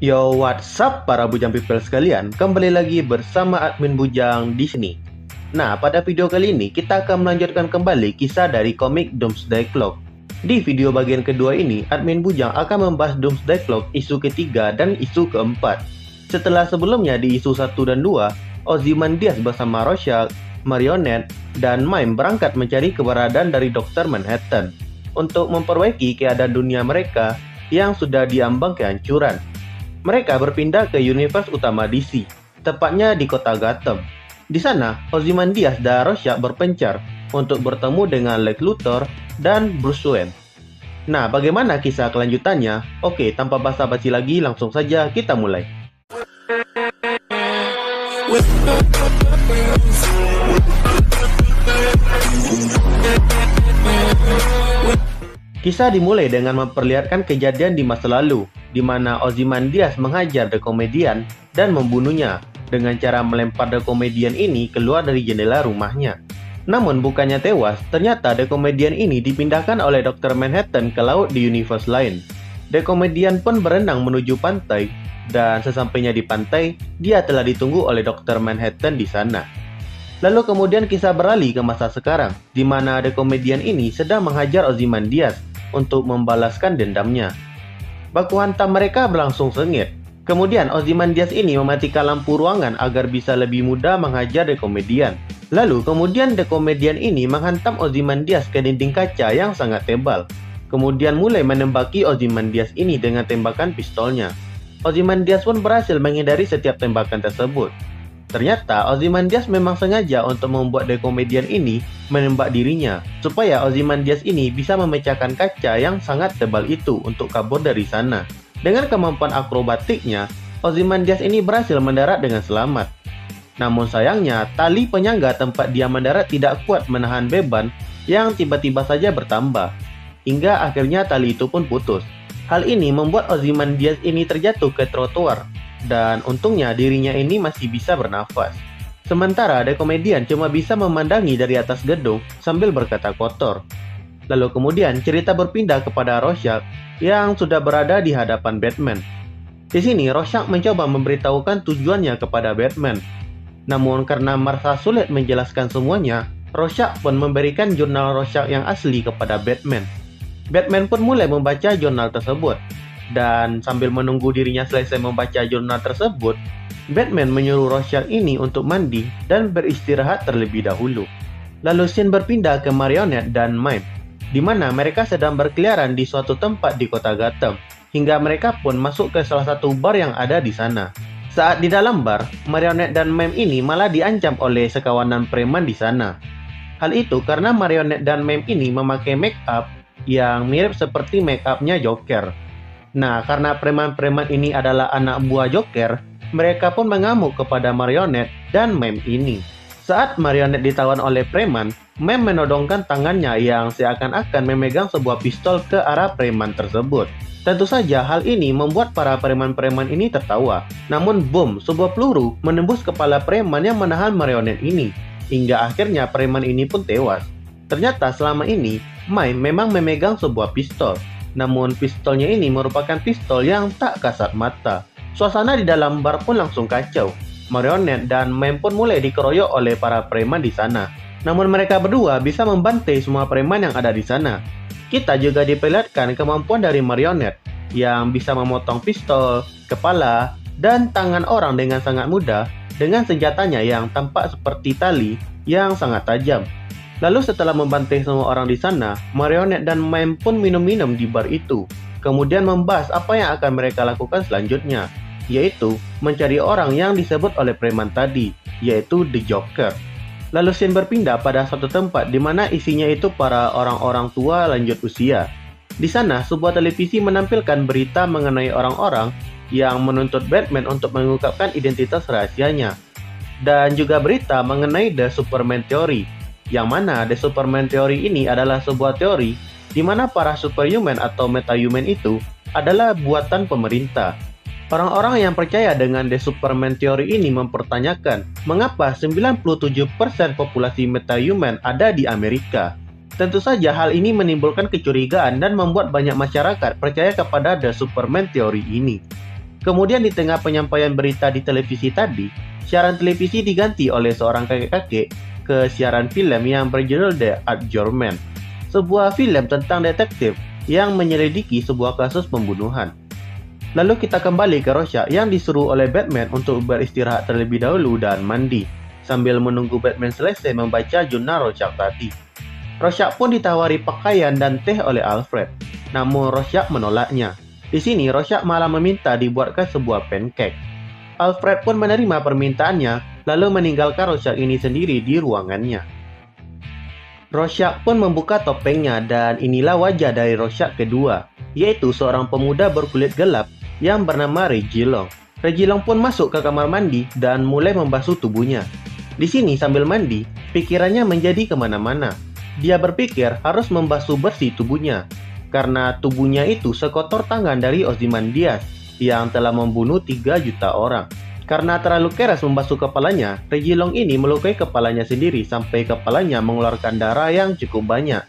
Yo, what's up para Bujang People sekalian? Kembali lagi bersama admin Bujang di sini. Nah, pada video kali ini kita akan melanjutkan kembali kisah dari komik Doomsday Clock. Di video bagian kedua ini, admin Bujang akan membahas Doomsday Clock isu ketiga dan isu keempat. Setelah sebelumnya di isu 1 dan 2, Ozymandias bersama Rorschach, Marionette, dan Mime berangkat mencari keberadaan dari Dr. Manhattan untuk memperbaiki keadaan dunia mereka yang sudah diambang kehancuran. Mereka berpindah ke universe utama DC, tepatnya di kota Gotham. Di sana, Ozymandias dan Rorschach berpencar untuk bertemu dengan Lex Luthor dan Bruce Wayne. Nah, bagaimana kisah kelanjutannya? Oke, tanpa basa-basi lagi, langsung saja kita mulai. Kisah dimulai dengan memperlihatkan kejadian di masa lalu, di mana Ozymandias menghajar The Comedian dan membunuhnya dengan cara melempar The Comedian ini keluar dari jendela rumahnya. Namun bukannya tewas, ternyata The Comedian ini dipindahkan oleh Dr. Manhattan ke laut di universe lain. The Comedian pun berenang menuju pantai, dan sesampainya di pantai, dia telah ditunggu oleh Dr. Manhattan di sana. Lalu kemudian kisah beralih ke masa sekarang, di mana The Comedian ini sedang menghajar Ozymandias untuk membalaskan dendamnya. Baku hantam mereka berlangsung sengit. Kemudian Ozymandias ini mematikan lampu ruangan agar bisa lebih mudah menghajar The Comedian. Lalu kemudian The Comedian ini menghantam Ozymandias ke dinding kaca yang sangat tebal. Kemudian mulai menembaki Ozymandias ini dengan tembakan pistolnya. Ozymandias pun berhasil menghindari setiap tembakan tersebut. Ternyata Ozymandias memang sengaja untuk membuat The Comedian ini menembak dirinya, supaya Ozymandias ini bisa memecahkan kaca yang sangat tebal itu untuk kabur dari sana. Dengan kemampuan akrobatiknya, Ozymandias ini berhasil mendarat dengan selamat. Namun sayangnya, tali penyangga tempat dia mendarat tidak kuat menahan beban yang tiba-tiba saja bertambah, hingga akhirnya tali itu pun putus. Hal ini membuat Ozymandias ini terjatuh ke trotoar, dan untungnya dirinya ini masih bisa bernafas. Sementara The Comedian cuma bisa memandangi dari atas gedung sambil berkata kotor. Lalu kemudian cerita berpindah kepada Rorschach yang sudah berada di hadapan Batman. Di sini Rorschach mencoba memberitahukan tujuannya kepada Batman. Namun karena merasa sulit menjelaskan semuanya, Rorschach pun memberikan jurnal Rorschach yang asli kepada Batman. Batman pun mulai membaca jurnal tersebut. Dan sambil menunggu dirinya selesai membaca jurnal tersebut, Batman menyuruh Rorschach ini untuk mandi dan beristirahat terlebih dahulu. Lalu scene berpindah ke Marionette dan Mime, di mana mereka sedang berkeliaran di suatu tempat di kota Gotham, hingga mereka pun masuk ke salah satu bar yang ada di sana. Saat di dalam bar, Marionette dan Mime ini malah diancam oleh sekawanan preman di sana. Hal itu karena Marionette dan Mime ini memakai make up yang mirip seperti make upnya Joker. Nah, karena preman-preman ini adalah anak buah Joker, mereka pun mengamuk kepada Marionette dan Mime ini. Saat Marionette ditawan oleh preman, Mime menodongkan tangannya yang seakan-akan memegang sebuah pistol ke arah preman tersebut. Tentu saja hal ini membuat para preman-preman ini tertawa. Namun boom, sebuah peluru menembus kepala preman yang menahan Marionette ini, hingga akhirnya preman ini pun tewas. Ternyata selama ini, Mime memang memegang sebuah pistol. Namun pistolnya ini merupakan pistol yang tak kasat mata. Suasana di dalam bar pun langsung kacau. Marionette dan Mime pun mulai dikeroyok oleh para preman di sana. Namun mereka berdua bisa membantai semua preman yang ada di sana. Kita juga diperlihatkan kemampuan dari Marionette yang bisa memotong pistol, kepala, dan tangan orang dengan sangat mudah dengan senjatanya yang tampak seperti tali yang sangat tajam. Lalu setelah membantai semua orang di sana, Marionette dan Mime pun minum-minum di bar itu. Kemudian membahas apa yang akan mereka lakukan selanjutnya, yaitu mencari orang yang disebut oleh preman tadi, yaitu The Joker. Lalu scene berpindah pada suatu tempat di mana isinya itu para orang-orang tua lanjut usia. Di sana, sebuah televisi menampilkan berita mengenai orang-orang yang menuntut Batman untuk mengungkapkan identitas rahasianya. Dan juga berita mengenai The Superman Theory, yang mana The Superman Theory ini adalah sebuah teori di mana para superhuman atau metahuman itu adalah buatan pemerintah. Orang-orang yang percaya dengan The Superman Theory ini mempertanyakan mengapa 97% populasi metahuman ada di Amerika. Tentu saja hal ini menimbulkan kecurigaan dan membuat banyak masyarakat percaya kepada The Superman Theory ini. Kemudian di tengah penyampaian berita di televisi tadi, siaran televisi diganti oleh seorang kakek-kakek ke siaran film yang berjudul The Adjournment, sebuah film tentang detektif yang menyelidiki sebuah kasus pembunuhan. Lalu kita kembali ke Rorschach yang disuruh oleh Batman untuk beristirahat terlebih dahulu dan mandi, sambil menunggu Batman selesai membaca jurnal Rorschach tadi. Rorschach pun ditawari pakaian dan teh oleh Alfred, namun Rorschach menolaknya. Di sini Rorschach malah meminta dibuatkan sebuah pancake. Alfred pun menerima permintaannya, lalu meninggalkan Rorschach ini sendiri di ruangannya. Rorschach pun membuka topengnya dan inilah wajah dari Rorschach kedua, yaitu seorang pemuda berkulit gelap yang bernama Reggie Long. Reggie Long pun masuk ke kamar mandi dan mulai membasuh tubuhnya. Di sini sambil mandi, pikirannya menjadi kemana-mana. Dia berpikir harus membasuh bersih tubuhnya, karena tubuhnya itu sekotor tangan dari Ozymandias yang telah membunuh 3 juta orang. Karena terlalu keras membasuh kepalanya, Reggie Long ini melukai kepalanya sendiri sampai kepalanya mengeluarkan darah yang cukup banyak.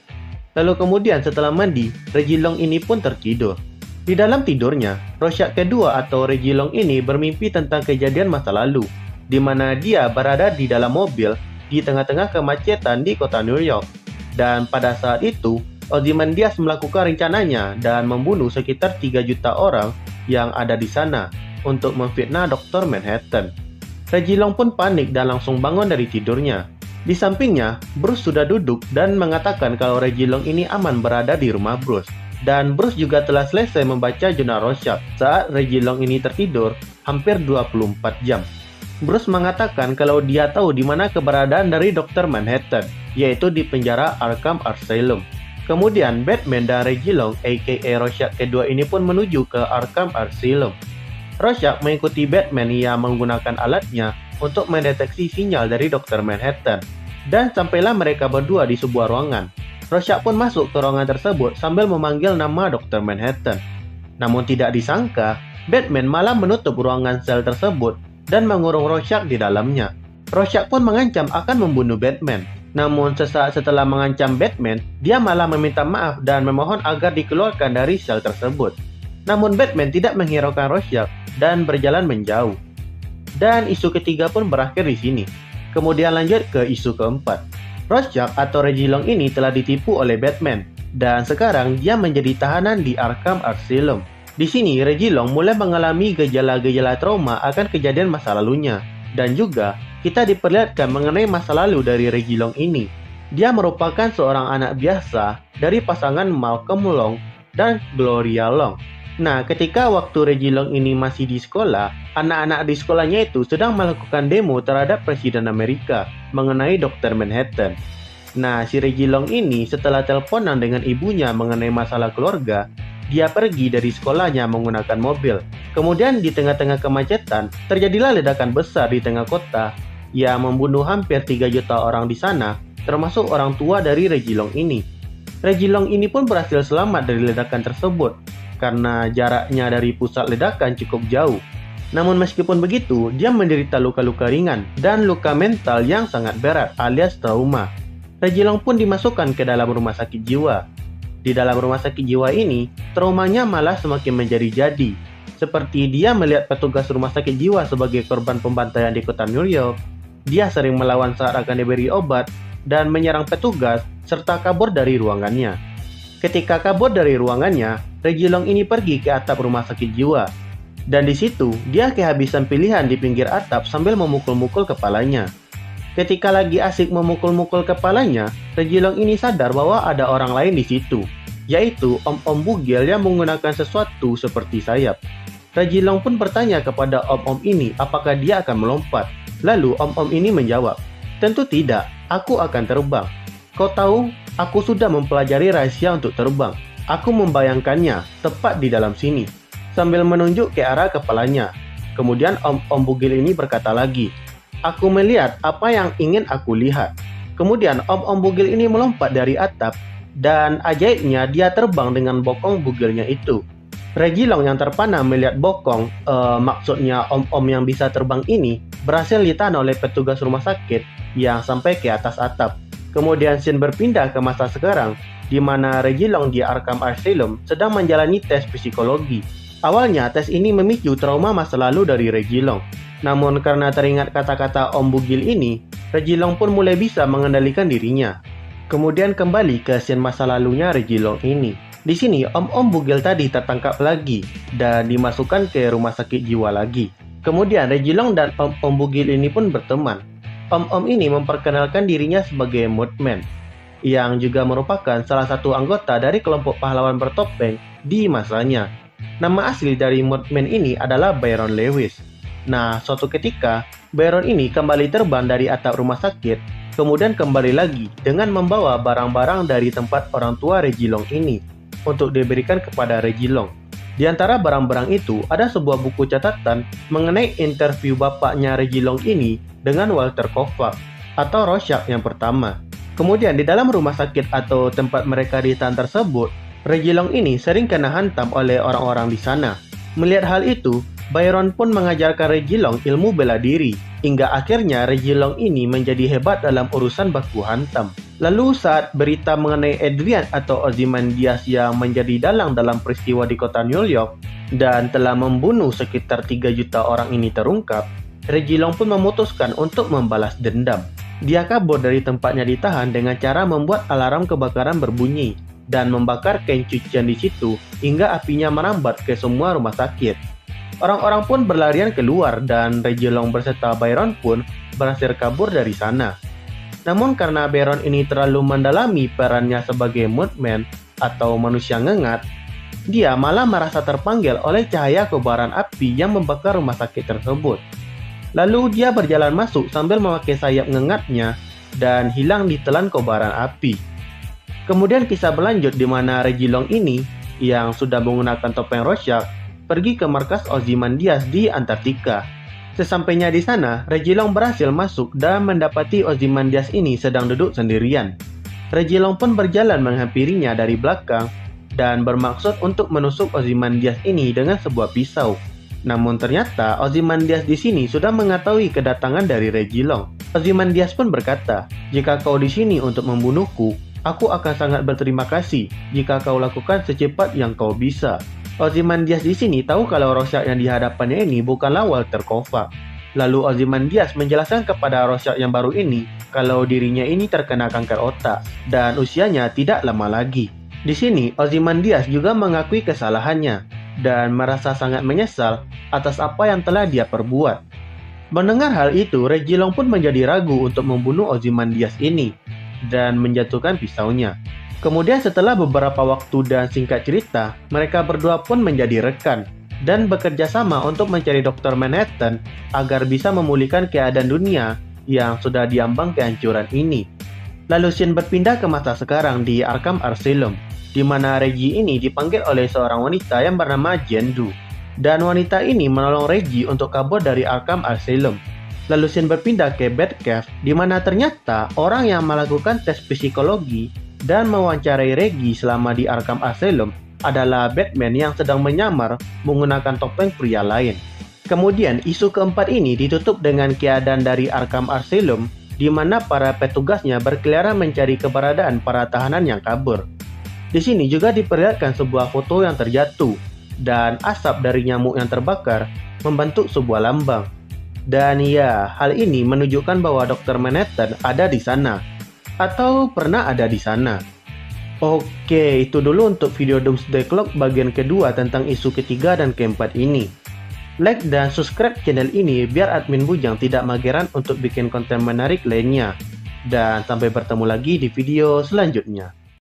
Lalu kemudian setelah mandi, Reggie Long ini pun tertidur. Di dalam tidurnya, Rorschach kedua atau Reggie Long ini bermimpi tentang kejadian masa lalu, di mana dia berada di dalam mobil di tengah-tengah kemacetan di kota New York. Dan pada saat itu, Ozymandias melakukan rencananya dan membunuh sekitar 3 juta orang yang ada di sana untuk memfitnah Dr. Manhattan. Reggie Long pun panik dan langsung bangun dari tidurnya. Di sampingnya, Bruce sudah duduk dan mengatakan kalau Reggie Long ini aman berada di rumah Bruce. Dan Bruce juga telah selesai membaca jurnal Rorschach saat Reggie Long ini tertidur hampir 24 jam. Bruce mengatakan kalau dia tahu di mana keberadaan dari Dr. Manhattan, yaitu di penjara Arkham Asylum. Kemudian Batman dan Reggie Long aka Rorschach kedua ini pun menuju ke Arkham Asylum. Rorschach mengikuti Batman yang menggunakan alatnya untuk mendeteksi sinyal dari Dr. Manhattan. Dan sampailah mereka berdua di sebuah ruangan. Rorschach pun masuk ke ruangan tersebut sambil memanggil nama Dr. Manhattan. Namun tidak disangka, Batman malah menutup ruangan sel tersebut dan mengurung Rorschach di dalamnya. Rorschach pun mengancam akan membunuh Batman. Namun sesaat setelah mengancam Batman, dia malah meminta maaf dan memohon agar dikeluarkan dari sel tersebut. Namun Batman tidak menghiraukan Rorschach dan berjalan menjauh. Dan isu ketiga pun berakhir di sini. Kemudian lanjut ke isu keempat. Rorschach atau Reggie Long ini telah ditipu oleh Batman dan sekarang dia menjadi tahanan di Arkham Asylum. Di sini Reggie Long mulai mengalami gejala-gejala trauma akan kejadian masa lalunya dan juga kita diperlihatkan mengenai masa lalu dari Reggie Long ini. Dia merupakan seorang anak biasa dari pasangan Malcolm Long dan Gloria Long. Nah, ketika waktu Reggie Long ini masih di sekolah, anak-anak di sekolahnya itu sedang melakukan demo terhadap Presiden Amerika mengenai Dr. Manhattan. Nah, si Reggie Long ini setelah teleponan dengan ibunya mengenai masalah keluarga, dia pergi dari sekolahnya menggunakan mobil. Kemudian di tengah-tengah kemacetan, terjadilah ledakan besar di tengah kota yang membunuh hampir 3 juta orang di sana, termasuk orang tua dari Reggie Long ini. Reggie Long ini pun berhasil selamat dari ledakan tersebut, karena jaraknya dari pusat ledakan cukup jauh. Namun meskipun begitu, dia menderita luka-luka ringan dan luka mental yang sangat berat alias trauma. Reggie Long pun dimasukkan ke dalam rumah sakit jiwa. Di dalam rumah sakit jiwa ini, traumanya malah semakin menjadi-jadi. Seperti dia melihat petugas rumah sakit jiwa sebagai korban pembantaian di kota New York. Dia sering melawan saat akan diberi obat dan menyerang petugas serta kabur dari ruangannya. Ketika kabur dari ruangannya, Reggie Long ini pergi ke atap rumah sakit jiwa. Dan di situ, dia kehabisan pilihan di pinggir atap sambil memukul-mukul kepalanya. Ketika lagi asik memukul-mukul kepalanya, Reggie Long ini sadar bahwa ada orang lain di situ, yaitu om-om bugil yang menggunakan sesuatu seperti sayap. Reggie Long pun bertanya kepada om-om ini apakah dia akan melompat. Lalu om-om ini menjawab, "Tentu tidak, aku akan terbang. Kau tahu, aku sudah mempelajari rahasia untuk terbang. Aku membayangkannya tepat di dalam sini," sambil menunjuk ke arah kepalanya. Kemudian om-om bugil ini berkata lagi, "Aku melihat apa yang ingin aku lihat." Kemudian om-om bugil ini melompat dari atap dan ajaibnya dia terbang dengan bokong bugilnya itu. Reggie Long yang terpana melihat bokong, maksudnya om-om yang bisa terbang ini, berhasil ditahan oleh petugas rumah sakit yang sampai ke atas atap. Kemudian scene berpindah ke masa sekarang, di mana Reggie Long di Arkham Asylum sedang menjalani tes psikologi. Awalnya, tes ini memicu trauma masa lalu dari Regilong. Namun karena teringat kata-kata Om Bugil ini, Regilong pun mulai bisa mengendalikan dirinya. Kemudian kembali ke scene masa lalunya Regilong ini. Di sini, Om Bugil tadi tertangkap lagi dan dimasukkan ke rumah sakit jiwa lagi. Kemudian Regilong dan Om Bugil ini pun berteman. Om ini memperkenalkan dirinya sebagai Moodman, yang juga merupakan salah satu anggota dari kelompok pahlawan bertopeng di masanya. Nama asli dari Moodman ini adalah Byron Lewis. Nah, suatu ketika, Byron ini kembali terbang dari atap rumah sakit, kemudian kembali lagi dengan membawa barang-barang dari tempat orang tua Regilong ini untuk diberikan kepada Regilong. Di antara barang-barang itu, ada sebuah buku catatan mengenai interview bapaknya Regilong ini dengan Walter Kovac atau Rorschach yang pertama. Kemudian di dalam rumah sakit atau tempat mereka ditahan tersebut, Regilong ini sering kena hantam oleh orang-orang di sana. Melihat hal itu, Byron pun mengajarkan Regilong ilmu bela diri, hingga akhirnya Regilong ini menjadi hebat dalam urusan baku hantam. Lalu saat berita mengenai Adrian atau Ozymandias yang menjadi dalang dalam peristiwa di kota New York dan telah membunuh sekitar 3 juta orang ini terungkap, Regilong pun memutuskan untuk membalas dendam. Dia kabur dari tempatnya ditahan dengan cara membuat alarm kebakaran berbunyi dan membakar kain cucian di situ hingga apinya merambat ke semua rumah sakit. Orang-orang pun berlarian keluar dan Regilong beserta Byron pun berhasil kabur dari sana. Namun karena Byron ini terlalu mendalami perannya sebagai Moodman atau manusia ngengat, dia malah merasa terpanggil oleh cahaya kobaran api yang membakar rumah sakit tersebut. Lalu dia berjalan masuk sambil memakai sayap ngengatnya dan hilang ditelan kobaran api. Kemudian kisah berlanjut di mana Regilong ini yang sudah menggunakan topeng Rorschach pergi ke markas Ozymandias di Antartika. Sesampainya di sana, Regilong berhasil masuk dan mendapati Ozymandias ini sedang duduk sendirian. Regilong pun berjalan menghampirinya dari belakang dan bermaksud untuk menusuk Ozymandias ini dengan sebuah pisau. Namun ternyata Ozymandias di sini sudah mengetahui kedatangan dari Regilong. Ozymandias pun berkata, "Jika kau di sini untuk membunuhku, aku akan sangat berterima kasih jika kau lakukan secepat yang kau bisa." Ozymandias di sini tahu kalau Rorschach yang dihadapannya ini bukanlah Walter Kovac. Lalu Ozymandias menjelaskan kepada Rorschach yang baru ini kalau dirinya ini terkena kanker otak dan usianya tidak lama lagi. Di sini Ozymandias juga mengakui kesalahannya dan merasa sangat menyesal atas apa yang telah dia perbuat. Mendengar hal itu, Regilong pun menjadi ragu untuk membunuh Ozymandias ini dan menjatuhkan pisaunya. Kemudian setelah beberapa waktu dan singkat cerita, mereka berdua pun menjadi rekan dan bekerja sama untuk mencari Dr. Manhattan agar bisa memulihkan keadaan dunia yang sudah diambang kehancuran ini. Lalu scene berpindah ke masa sekarang di Arkham Asylum, di mana Reggie ini dipanggil oleh seorang wanita yang bernama Jendu. Dan wanita ini menolong Reggie untuk kabur dari Arkham Asylum. Lalu scene berpindah ke Batcave, di mana ternyata orang yang melakukan tes psikologi dan mewawancarai Reggie selama di Arkham Asylum adalah Batman yang sedang menyamar menggunakan topeng pria lain. Kemudian isu keempat ini ditutup dengan keadaan dari Arkham Asylum di mana para petugasnya berkeliaran mencari keberadaan para tahanan yang kabur. Di sini juga diperlihatkan sebuah foto yang terjatuh dan asap dari nyamuk yang terbakar membentuk sebuah lambang. Dan ya, hal ini menunjukkan bahwa Dr. Manhattan ada di sana atau pernah ada di sana. Oke, itu dulu untuk video Doomsday Clock bagian kedua tentang isu ketiga dan keempat ini. Like dan subscribe channel ini biar admin Bujang tidak mageran untuk bikin konten menarik lainnya. Dan sampai bertemu lagi di video selanjutnya.